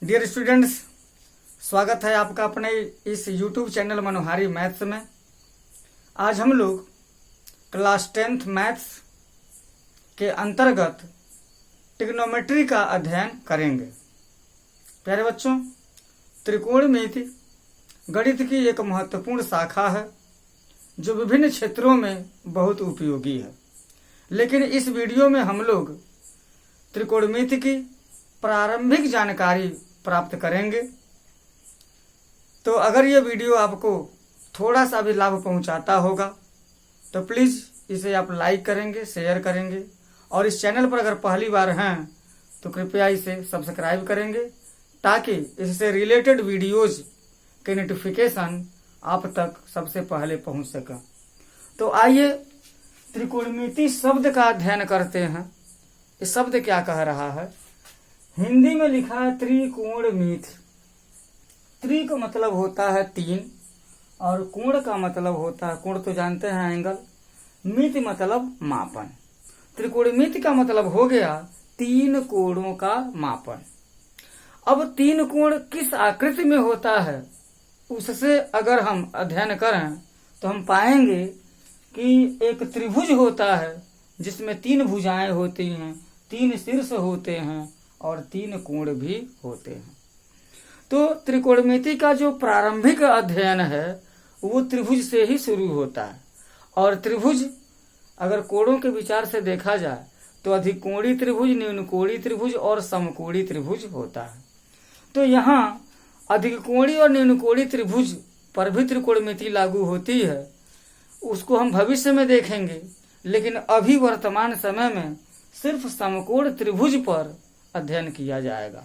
Dear students, स्वागत है आपका अपने इस YouTube चैनल मनोहारी मैथ्स में। आज हम लोग क्लास 10th मैथ्स के अंतर्गत ट्रिग्नोमेट्री का अध्ययन करेंगे। प्यारे बच्चों, त्रिकोणमिति गणित की एक महत्वपूर्ण शाखा है जो विभिन्न क्षेत्रों में बहुत उपयोगी है। लेकिन इस वीडियो में हम लोग त्रिकोणमिति की प्रारंभिक जानकारी प्राप्त करेंगे। तो अगर ये वीडियो आपको थोड़ा सा भी लाभ पहुंचाता होगा तो प्लीज़ इसे आप लाइक करेंगे, शेयर करेंगे, और इस चैनल पर अगर पहली बार हैं तो कृपया इसे सब्सक्राइब करेंगे ताकि इससे रिलेटेड वीडियोज के नोटिफिकेशन आप तक सबसे पहले पहुंच सके। तो आइए त्रिकोणमिति शब्द का अध्ययन करते हैं। ये शब्द क्या कह रहा है? हिंदी में लिखा है त्रिकोणमिति। त्रि का मतलब होता है तीन और कोण का मतलब होता है, कोण तो जानते हैं एंगल, मिति मतलब मापन। त्रिकोणमिति का मतलब हो गया तीन कोणों का मापन। अब तीन कोण किस आकृति में होता है उससे अगर हम अध्ययन करें तो हम पाएंगे कि एक त्रिभुज होता है जिसमें तीन भुजाएं होती हैं, तीन शीर्ष होते हैं और तीन कोण भी होते हैं। तो त्रिकोणमिति का जो प्रारंभिक अध्ययन है वो त्रिभुज से ही शुरू होता है। और त्रिभुज अगर कोणों के विचार से देखा जाए तो अधिकोणीय त्रिभुज, न्यूनकोणीय त्रिभुज और समकोणीय त्रिभुज होता है। तो यहाँ अधिकोणीय और न्यूनकोणीय त्रिभुज पर भी त्रिकोणमिति लागू होती है, उसको हम भविष्य में देखेंगे। लेकिन अभी वर्तमान समय में सिर्फ समकोण त्रिभुज पर अध्ययन किया जाएगा।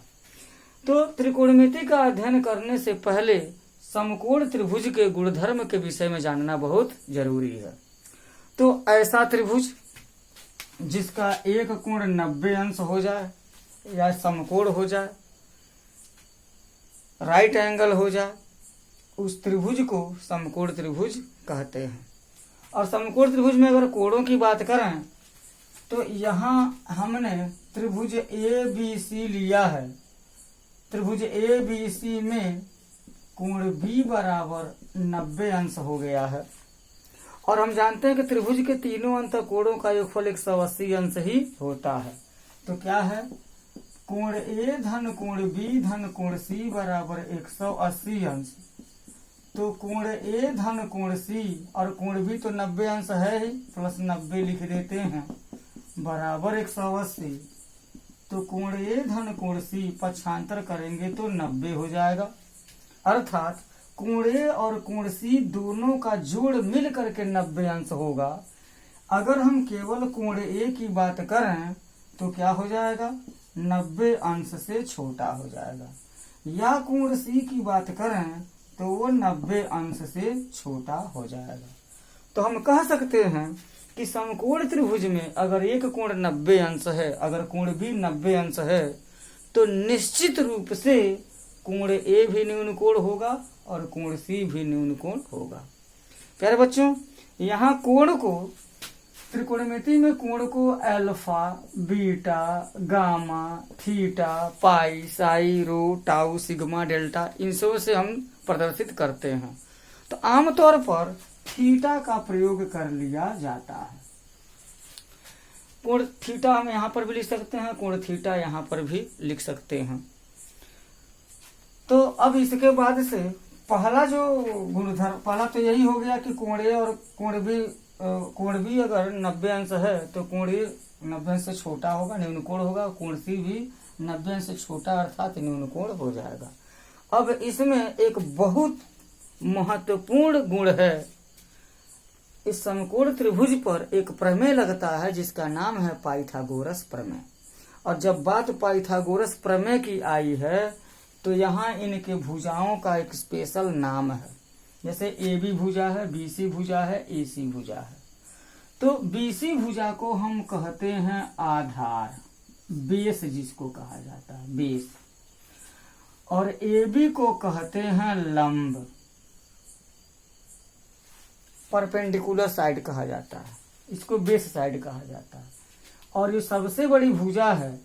तो त्रिकोणमिति का अध्ययन करने से पहले समकोण त्रिभुज के गुणधर्म के विषय में जानना बहुत जरूरी है। तो ऐसा त्रिभुज जिसका एक कोण 90 अंश हो जाए या समकोण हो जाए, राइट एंगल हो जाए, उस त्रिभुज को समकोण त्रिभुज कहते हैं। और समकोण त्रिभुज में अगर कोणों की बात करें तो यहाँ हमने त्रिभुज ABC लिया है। त्रिभुज ABC में कोण B बराबर 90 अंश हो गया है। और हम जानते हैं कि त्रिभुज के तीनों अंत कोणों का योगफल 180 अंश ही होता है। तो क्या है? कोण A धन कोण B धन कोण C बराबर 180 अंश। तो कोण A धन कोण C और कोण B तो 90 अंश है ही, प्लस 90 लिख देते हैं बराबर 180। तो कोण A धन कोण C पक्षांतर करेंगे तो 90 हो जाएगा। अर्थात कोण A और कोण C दोनों का जोड़ मिल करके 90 अंश होगा। अगर हम केवल कोण A की बात करें तो क्या हो जाएगा? 90 अंश से छोटा हो जाएगा। या कोण C की बात करें तो वो 90 अंश से छोटा हो जाएगा। तो हम कह सकते हैं कि समकोण त्रिभुज में अगर एक कोण 90 अंश है, अगर कोण भी 90 अंश है, तो निश्चित रूप से कोण A भी न्यून कोण होगा और कोण C भी न्यून कोण होगा। प्यारे बच्चों, यहाँ कोण को त्रिकोणमिति में कोण को अल्फा, बीटा, गामा, थीटा, पाई, साई, रो, टाउ, सिग्मा, डेल्टा, इन सब से हम प्रदर्शित करते हैं। तो आमतौर पर थीटा का प्रयोग कर लिया जाता है। कोण थीटा हम यहाँ पर भी लिख सकते हैं, कोण थीटा यहाँ पर भी लिख सकते हैं। तो अब इसके बाद से पहला जो गुणधर्म, पहला तो यही हो गया कि कोण A और कोण B अगर 90 अंश है तो कोण A 90 अंश से छोटा होगा, न्यून कोण होगा। कोण C भी 90 अंश से छोटा अर्थात न्यून कोण हो जाएगा। अब इसमें एक बहुत महत्वपूर्ण गुण है। इस समकोण त्रिभुज पर एक प्रमेय लगता है जिसका नाम है पाइथागोरस प्रमेय। और जब बात पाइथागोरस प्रमेय की आई है तो यहाँ इनके भुजाओं का एक स्पेशल नाम है। जैसे AB भुजा है, BC भुजा है, AC भुजा है। तो BC भुजा को हम कहते हैं आधार, बेस जिसको कहा जाता है, बेस। और AB को कहते हैं लंब, परपेंडिकुलर साइड कहा जाता है, इसको बेस साइड कहा जाता है। और ये सबसे बड़ी भुजा है,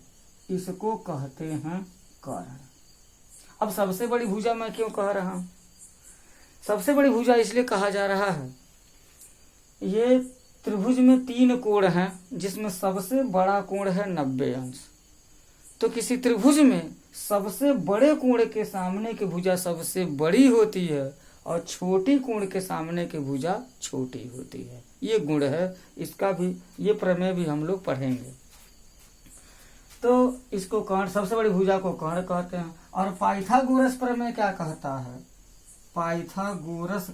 इसको कहते हैं कर्ण। अब सबसे बड़ी भुजा मैं क्यों कह रहा हूं? सबसे बड़ी भुजा इसलिए कहा जा रहा है, ये त्रिभुज में 3 कोण हैं जिसमें सबसे बड़ा कोण है 90 अंश। तो किसी त्रिभुज में सबसे बड़े कोण के सामने की भुजा सबसे बड़ी होती है और छोटी कोण के सामने की भुजा छोटी होती है। ये गुण है इसका भी, ये प्रमेय भी हम लोग पढ़ेंगे। तो इसको कर्ण, सबसे बड़ी भुजा को कर्ण कहते हैं। और पाइथागोरस प्रमेय क्या कहता है? पाइथागोरस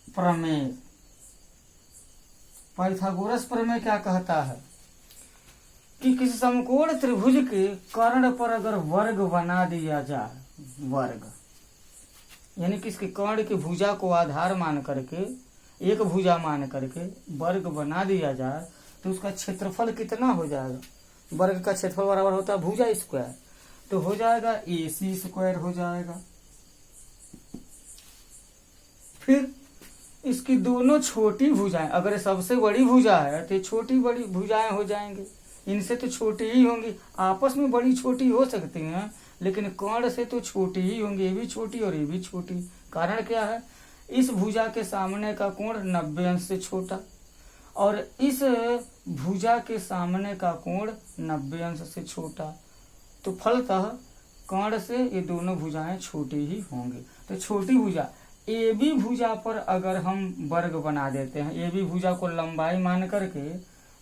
प्रमेय, पाइथागोरस प्रमेय क्या कहता है कि किसी समकोण त्रिभुज के कर्ण पर अगर वर्ग बना दिया जाए, वर्ग यानी किसके कर्ण की भुजा को आधार मान करके, एक भुजा मान करके वर्ग बना दिया जाए, तो उसका क्षेत्रफल कितना हो जाएगा? वर्ग का क्षेत्रफल बराबर होता है भुजा स्क्वायर, तो हो जाएगा AC स्क्वायर हो जाएगा। फिर इसकी दोनों छोटी भुजाएं, अगर सबसे बड़ी भुजा है तो छोटी बड़ी भुजाएं हो जाएंगे, इनसे तो छोटी ही होंगी, आपस में बड़ी छोटी हो सकती हैं लेकिन कर्ण से तो छोटी ही होंगी, ये भी छोटी और ये भी छोटी। कारण क्या है? इस भुजा के सामने का कोण 90 अंश से छोटा और इस भुजा के सामने का कोण 90 अंश से छोटा, तो फलतः कर्ण से ये दोनों भुजाएं छोटी ही होंगी। तो छोटी भुजा AB भुजा पर अगर हम वर्ग बना देते हैं, AB भुजा को लंबाई मान करके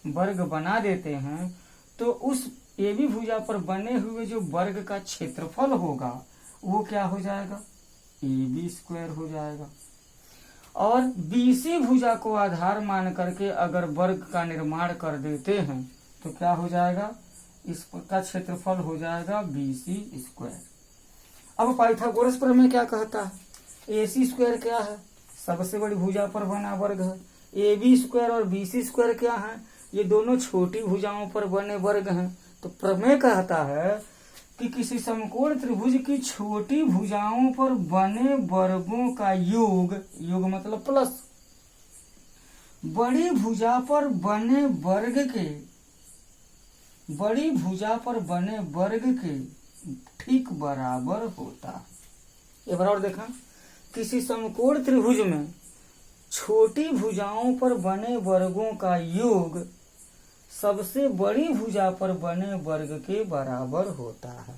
वर्ग बना देते हैं, तो उस AB भुजा पर बने हुए जो वर्ग का क्षेत्रफल होगा वो क्या हो जाएगा? AB स्क्वायर हो जाएगा। और BC भुजा को आधार मान करके अगर वर्ग का निर्माण कर देते हैं तो क्या हो जाएगा? इसका क्षेत्रफल हो जाएगा BC स्क्वायर। अब पाइथागोरस प्रमेय क्या कहता है? AC स्क्वायर क्या है? सबसे बड़ी भुजा पर बना वर्ग है। AB स्क्वायर और BC स्क्वायर क्या है? ये दोनों छोटी भुजाओं पर बने वर्ग हैं। तो प्रमेय कहता है कि किसी समकोण त्रिभुज की छोटी भुजाओं पर बने वर्गों का योग, योग मतलब प्लस, बड़ी भुजा पर बने वर्ग के, बड़ी भुजा पर बने वर्ग के ठीक बराबर होता है। ये बराबर देखा, किसी समकोण त्रिभुज में छोटी भुजाओं पर बने वर्गों का योग सबसे बड़ी भुजा पर बने वर्ग के बराबर होता है।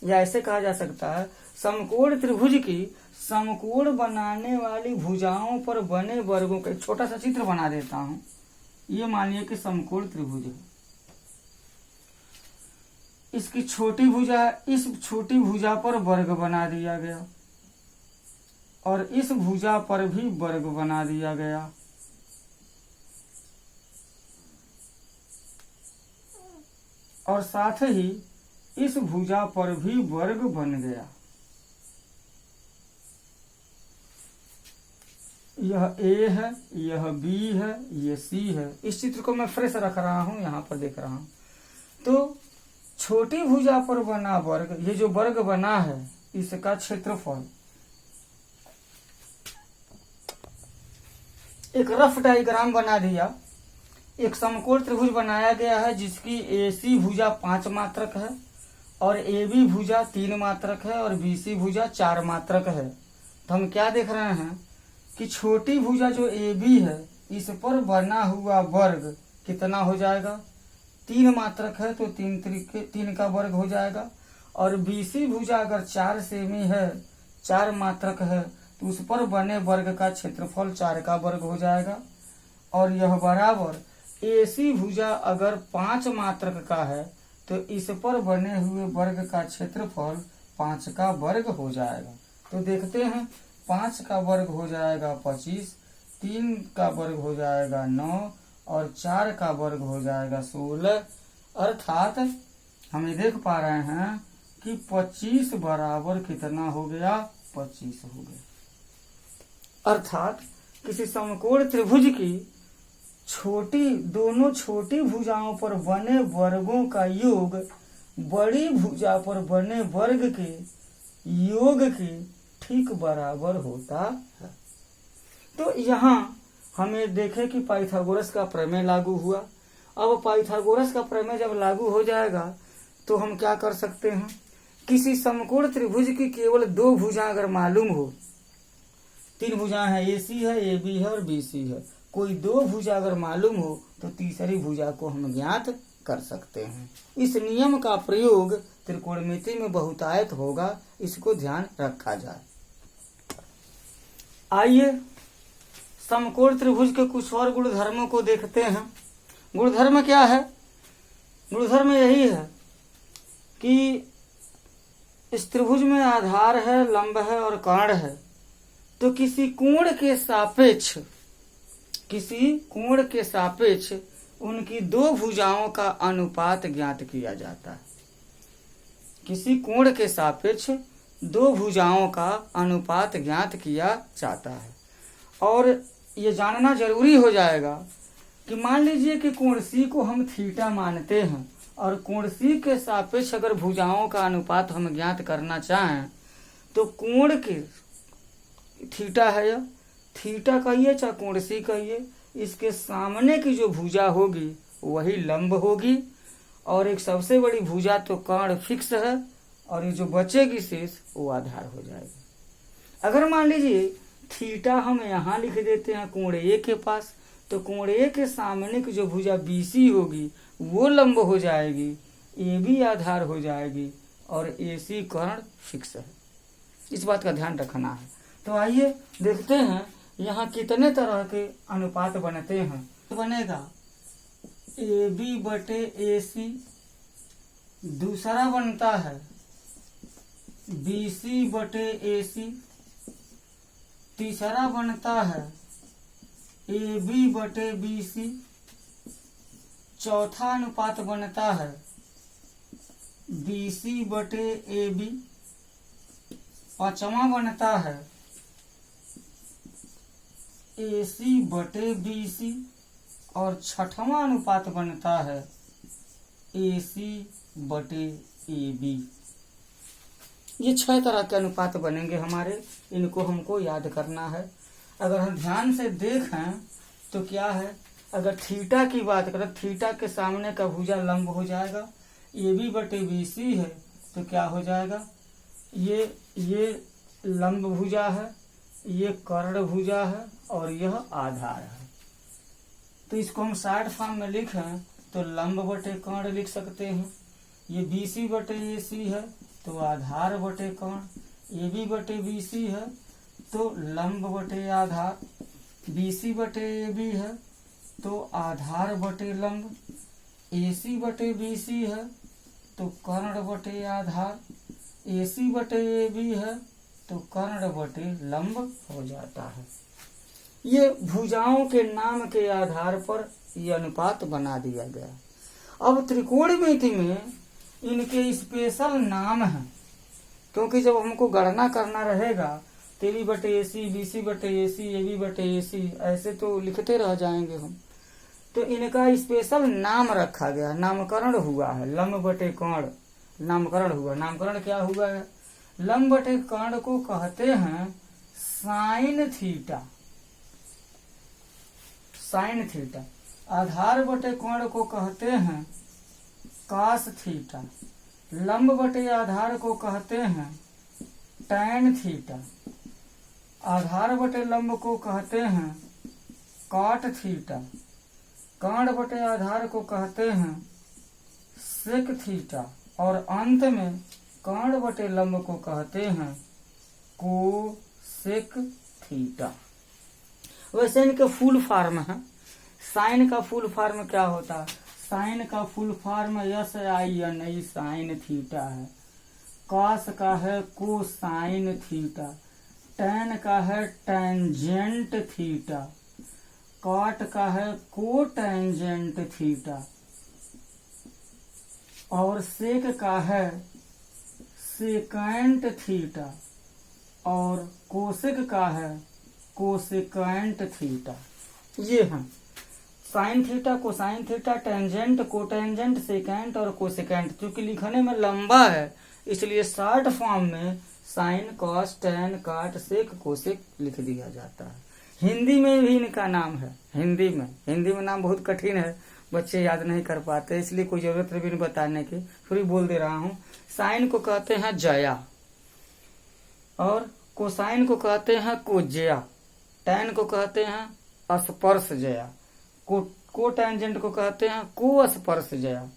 या ऐसे कहा जा सकता है, समकोण त्रिभुज की समकोण बनाने वाली भुजाओं पर बने वर्गों का, एक छोटा सा चित्र बना देता हूं। ये मानिए कि समकोण त्रिभुज है, इसकी छोटी भुजा, इस छोटी भुजा पर वर्ग बना दिया गया और इस भुजा पर भी वर्ग बना दिया गया। और साथ ही इस भुजा पर भी वर्ग बन गया। यह A है, यह B है, यह C है। इस चित्र को मैं फ्रेश रख रहा हूं, यहां पर देख रहा हूं। तो छोटी भुजा पर बना वर्ग, ये जो वर्ग बना है इसका क्षेत्रफल, एक रफ डायग्राम बना दिया। एक समकोण त्रिभुज बनाया गया है जिसकी AC भुजा 5 मात्रक है और AB भुजा 3 मात्रक है और BC भुजा 4 मात्रक है। तो हम क्या देख रहे हैं कि छोटी भुजा जो AB है इस पर बना हुआ वर्ग कितना हो जाएगा? 3 मात्रक है तो 3 का वर्ग हो जाएगा। और BC भुजा अगर 4 सेमी है, 4 मात्रक है, तो उस पर बने वर्ग का क्षेत्रफल 4 का वर्ग हो जाएगा। और यह बराबर AC भुजा अगर 5 मात्रक का है तो इस पर बने हुए वर्ग का क्षेत्रफल 5 का वर्ग हो जाएगा। तो देखते हैं, 5 का वर्ग हो जाएगा 25, 3 का वर्ग हो जाएगा 9 और 4 का वर्ग हो जाएगा 16। अर्थात हम ये देख पा रहे हैं कि 25 बराबर कितना हो गया? 25 हो गया। अर्थात किसी समकोण त्रिभुज की दोनों छोटी भुजाओं पर बने वर्गों का योग बड़ी भुजा पर बने वर्ग के योग के ठीक बराबर होता है। तो यहाँ हमें देखें कि पाइथागोरस का प्रमेय लागू हुआ अब पाइथागोरस का प्रमेय जब लागू हो जाएगा तो हम क्या कर सकते हैं, किसी समकोण त्रिभुज की केवल 2 भुजा अगर मालूम हो, 3 भुजा है, AC है, AB है और BC है, कोई 2 भुजा अगर मालूम हो तो तीसरी भुजा को हम ज्ञात कर सकते हैं। इस नियम का प्रयोग त्रिकोणमिति में बहुतायत होगा, इसको ध्यान रखा जाए। आइए समकोण त्रिभुज के कुछ और गुणधर्मों को देखते हैं। गुणधर्म क्या है? गुणधर्म यही है कि इस त्रिभुज में आधार है, लंब है और कर्ण है, तो किसी कोण के सापेक्ष उनकी 2 भुजाओं का अनुपात ज्ञात किया जाता है। किसी कोण के सापेक्ष 2 भुजाओं का अनुपात ज्ञात किया जाता है। और ये जानना जरूरी हो जाएगा कि मान लीजिए कि कोण C को हम थीटा मानते हैं और कोण C के सापेक्ष अगर भुजाओं का अनुपात हम ज्ञात करना चाहें तो कोण के थीटा है, या थीटा कहिए चाहे कोण C कहिए, इसके सामने की जो भुजा होगी वही लंब होगी, और एक सबसे बड़ी भुजा तो कर्ण फिक्स है और ये जो बचेगी शेष वो आधार हो जाएगी। अगर मान लीजिए थीटा हम यहाँ लिख देते हैं कोण A के पास, तो कोण A के सामने की जो भुजा BC होगी वो लंब हो जाएगी, AB आधार हो जाएगी और AC कर्ण फिक्स है। इस बात का ध्यान रखना है। तो आइए देखते हैं यहाँ कितने तरह के अनुपात बनते हैं। बनेगा AB बटे AC, दूसरा बनता है BC बटे AC, तीसरा बनता है AB बटे BC, चौथा अनुपात बनता है BC बटे AB, पांचवा बनता है AC बटे BC और छठवां अनुपात बनता है AC बटे AB। ये 6 तरह के अनुपात बनेंगे हमारे, इनको हमको याद करना है। अगर हम ध्यान से देखें तो क्या है, अगर थीटा की बात करें, थीटा के सामने का भुजा लंब हो जाएगा, AB बटे BC है तो क्या हो जाएगा, ये लंब भुजा है, ये कर्ण भुजा है और यह आधार है। तो इसको हम शॉर्ट फॉर्म में लिखें तो लंब बटे कर्ण लिख सकते हैं। ये BC बटे AC है तो आधार बटे कर्ण, AB बटे BC है तो लंब बटे आधार, BC बटे AB है तो आधार बटे लंब, AC बटे BC है तो कर्ण बटे आधार, AC बटे AB है तो कर्ण बटे लंब हो जाता है। ये भुजाओं के नाम के आधार पर ये अनुपात बना दिया गया। अब त्रिकोणमिति में इनके स्पेशल नाम हैं, क्योंकि जब हमको गणना करना रहेगा तो AB बटे AC, BC बटे AC, AB बटे AC ऐसे तो लिखते रह जाएंगे हम, तो इनका स्पेशल नाम रखा गया, नामकरण हुआ है। लंब बटे कर्ण नामकरण हुआ। नामकरण क्या हुआ है? लंब बटे कर्ण को कहते हैं साइन थीटा, साइन थीटा। आधार बटे कर्ण को कहते हैं कास थीटा। लंब बटे आधार को कहते हैं टैन थीटा। आधार बटे लंब को कहते हैं काट थीटा। कर्ण बटे आधार को कहते हैं सेक थीटा और अंत में कर्ण बटे लंब को कहते हैं कोसेक थीटा। वैसे इनके फुल फॉर्म है। साइन का फुल फॉर्म क्या होता है? साइन का full form SIN sine theta है। कॉस का है कोसाइन थीटा। टैन का है टेंजेंट थीटा। कॉट का है कोटेंजेंट थीटा और सेक का है सेकेंट थीटा और कोसेक का है कोसेकेंट थीटा। ये हैं sine theta, cosine theta, tangent, cotangent, secant और कोसेकेंट। क्योंकि लिखने में लंबा है इसलिए शॉर्ट फॉर्म में साइन, कॉस, टैन, काट, सेक, कोसेक लिख दिया जाता है। हिंदी में भी इनका नाम है। हिंदी में नाम बहुत कठिन है, बच्चे याद नहीं कर पाते, इसलिए कोई जरूरत भी नहीं बताने की, फिर भी बोल दे रहा हूँ। साइन को कहते हैं जया, और कोसाइन को कहते हैं कोज्या, टैन को कहते हैं स्पर्श जया, को टेंजेंट को कहते हैं को स्पर्श जया,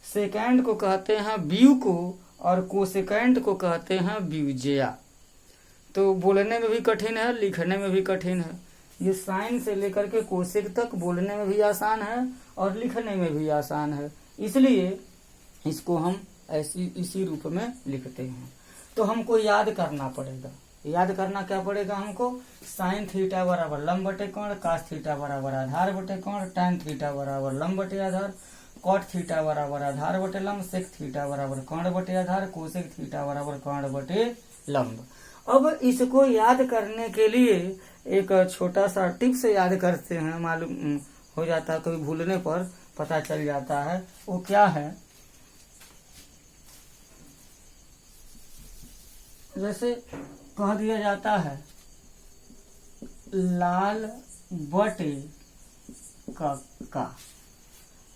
सेकेंड को कहते हैं व्यू को, और कोसेकेंड को कहते हैं व्यूजया। तो बोलने में भी कठिन है, लिखने में भी कठिन है। ये साइन से लेकर के कोसेक तक बोलने में भी आसान है और लिखने में भी आसान है, इसलिए इसको हम इसी रूप में लिखते हैं। तो हमको याद करना पड़ेगा। याद करना क्या पड़ेगा हमको? साइन थीटा बराबर लंब बटे कोण, कास थीटा बराबर आधार बटे कोण, टैन थीटा बराबर लंब बटे आधार, कॉट थीटा बराबर आधार बटे लंब, सेक थीटा बराबर कोण बटे आधार, कोसेक थीटा बराबर कोण बटे लंब। अब इसको याद करने के लिए एक छोटा सा टिप्स याद करते हैं, मालूम हो जाता है, कभी भूलने पर पता चल जाता है। वो क्या है? जैसे कह दिया जाता है लाल बटे कक्का,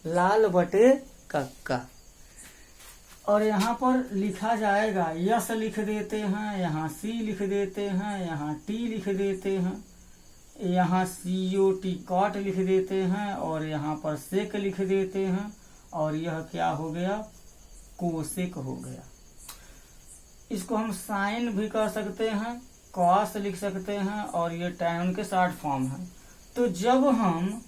लाल बटे कक्का, और यहाँ पर लिखा जाएगा यस लिख देते हैं, यहाँ सी लिख देते हैं, यहाँ टी लिख देते हैं, यहाँ COT कॉट लिख देते हैं, और यहाँ पर सेक लिख देते हैं, और यह क्या हो गया? कोसेक हो गया। इसको हम साइन भी कह सकते हैं, कॉस लिख सकते हैं, और ये टैन के शॉर्ट फॉर्म है। तो जब हम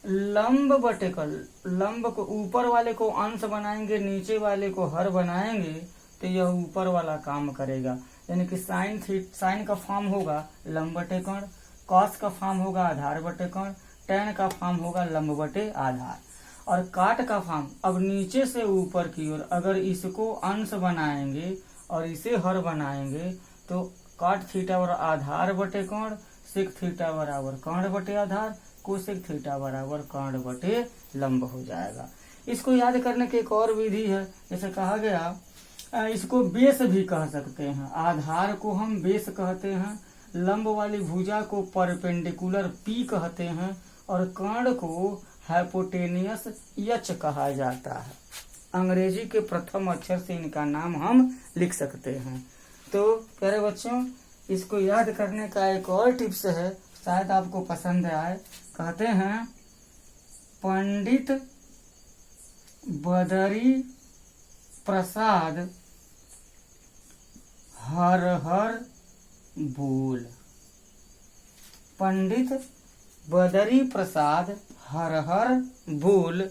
लंब बटे का, लंब को ऊपर वाले को अंश बनाएंगे, नीचे वाले को हर बनाएंगे, तो यह ऊपर वाला काम करेगा। यानी कि साइन का फॉर्म होगा लंब बटे कोण, कॉस का फॉर्म होगा आधार बटे कोण, टैन का फॉर्म होगा लंब बटे आधार, और काट का फॉर्म अब नीचे से ऊपर की ओर अगर इसको अंश बनाएंगे और इसे हर बनाएंगे तो काट थीटा बराबर आधार बटे कोण, सेक थीटा बराबर कोण बटे आधार, कोसेक थीटा बराबर कोण बटे लंब हो जाएगा। इसको याद करने की एक और विधि है, जैसे कहा गया इसको बेस भी कह सकते हैं। आधार को हम बेस कहते हैं, लंब वाली भुजा को परपेंडिकुलर P कहते हैं, और कर्ण को हाइपोटेनियस H कहा जाता है। अंग्रेजी के प्रथम अक्षर से इनका नाम हम लिख सकते हैं। तो प्यारे बच्चों, इसको याद करने का एक और टिप्स है, शायद आपको पसंद आए। कहते हैं पंडित बदरी प्रसाद हर हर बोल, पंडित बदरी प्रसाद हर हर बोल,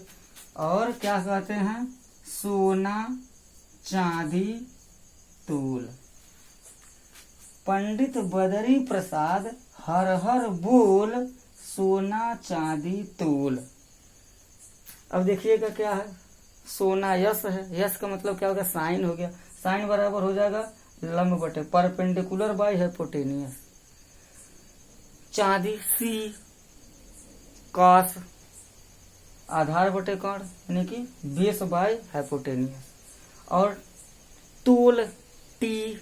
और क्या कहते हैं? सोना चांदी तोल। पंडित बदरी प्रसाद हर हर बोल, सोना चांदी तोल। अब देखिएगा क्या है, सोना यस है, यस का मतलब क्या होगा? साइन हो गया, साइन बराबर हो जाएगा लंब बटे परपेंडिकुलर बाय हाइपोटेनियस, चांदी सी, कॉस आधार बटे कोण यानी कि बेस बाय हाइपोटेनियस, और तोल टी,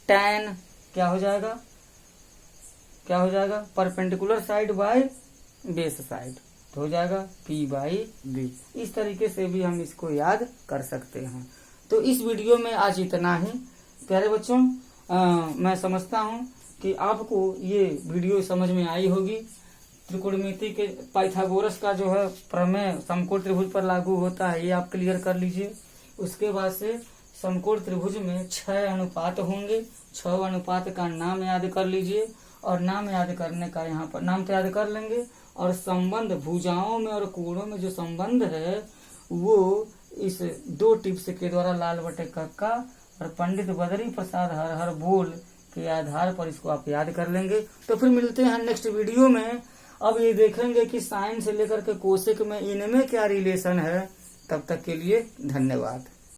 टैन क्या हो जाएगा? क्या हो जाएगा? Perpendicular side by base side, तो हो जाएगा P बाई B। इस तरीके से भी हम इसको याद कर सकते हैं। तो इस वीडियो में आज इतना ही। प्यारे बच्चों, मैं समझता हूँ कि आपको ये वीडियो समझ में आई होगी। त्रिकोणमिति के पाइथागोरस का जो है प्रमेय समकोण त्रिभुज पर लागू होता है, ये आप क्लियर कर लीजिए। उसके बाद से समकोण त्रिभुज में 6 अनुपात होंगे, 6 अनुपात का नाम याद कर लीजिए, और नाम याद करने का यहाँ पर नाम तो याद कर लेंगे, और संबंध भुजाओं में और कोणों में जो संबंध है वो इस 2 टिप्स के द्वारा लाल बटे कक्का और पंडित बदरी प्रसाद हर हर बोल के आधार पर इसको आप याद कर लेंगे। तो फिर मिलते हैं नेक्स्ट वीडियो में। अब ये देखेंगे कि साइन से लेकर के कोसेक में इनमें क्या रिलेशन है। तब तक के लिए धन्यवाद।